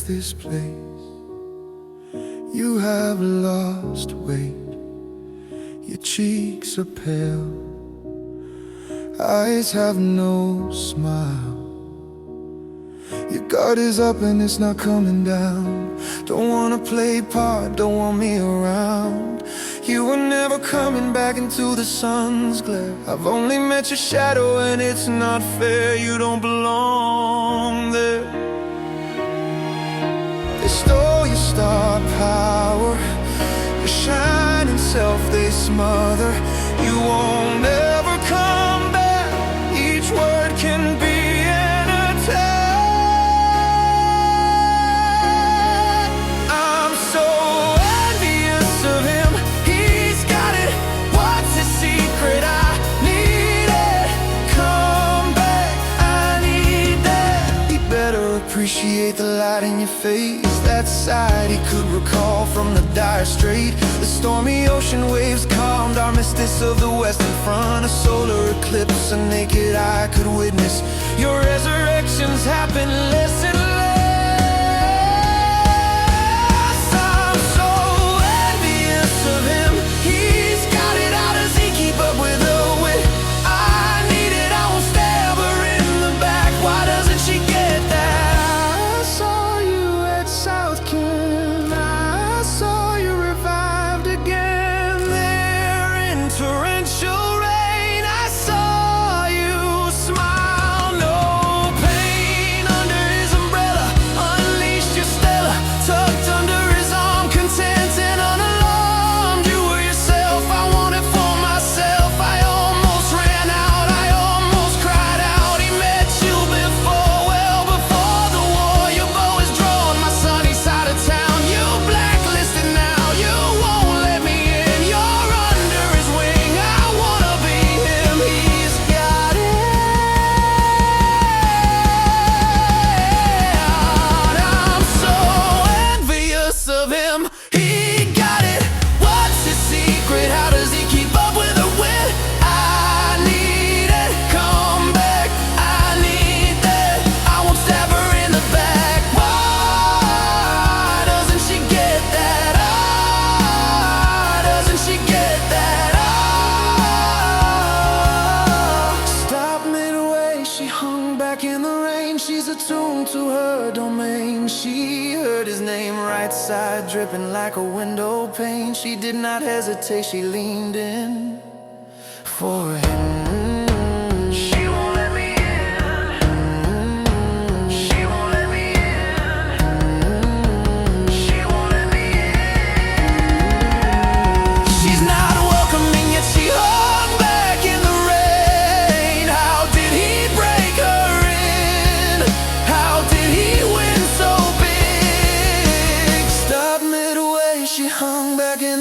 this place. You have lost weight, your cheeks are pale, eyes have no smile. Your guard is up and it's not coming down. Don't wanna play part, don't want me around. You were never coming back into the sun's glare. I've only met your shadow and it's not fair. You don't belong there. They stole your star power, your shining self they smother. You won't ever come back. Each word can be an attack. I'm so envious of him. He's got it. What's his secret? I need it. Come back. I need that. He better appreciate the light in your face, that side he could recall from the dire strait. The stormy ocean waves calmed our mistress of the western front. A solar eclipse, a naked eye could witness. Your resurrections happen less and less. I'm so envious of him. He's got it. How does he keep up with the wind? I need it. I won't stab her in the back. Why doesn't she get that? I saw you at South Ken. I saw you revived again there in torrential rain. I saw you smile, no pain. Under his umbrella, unleashed your Stella, tucked under his arm, content and unalarmed. You were yourself, I wanted for myself. I almost ran out, I almost cried out. He met you before, well before the war. Your bow is drawn, my sunny side of town. You blacklisted now, you won't let me in. You're under his wing, I wanna be him. He's got it. I'm so envious of him. He got it. What's his secret? How does he keep up with the wind? I need it. Come back. I need that. I won't stab her in the back. Why doesn't she get that? Why doesn't she get that? Stop midway, she hung back in the rain. She's attuned to her domain. She heard his name, right side dripping like a window pane. She did not hesitate, she leaned in for him. She won't let me in. She won't let me in. She won't let me in. She's not welcoming yet she hung back in the rain. How did he break her in? How did he win so big? Stop midway, she hung back in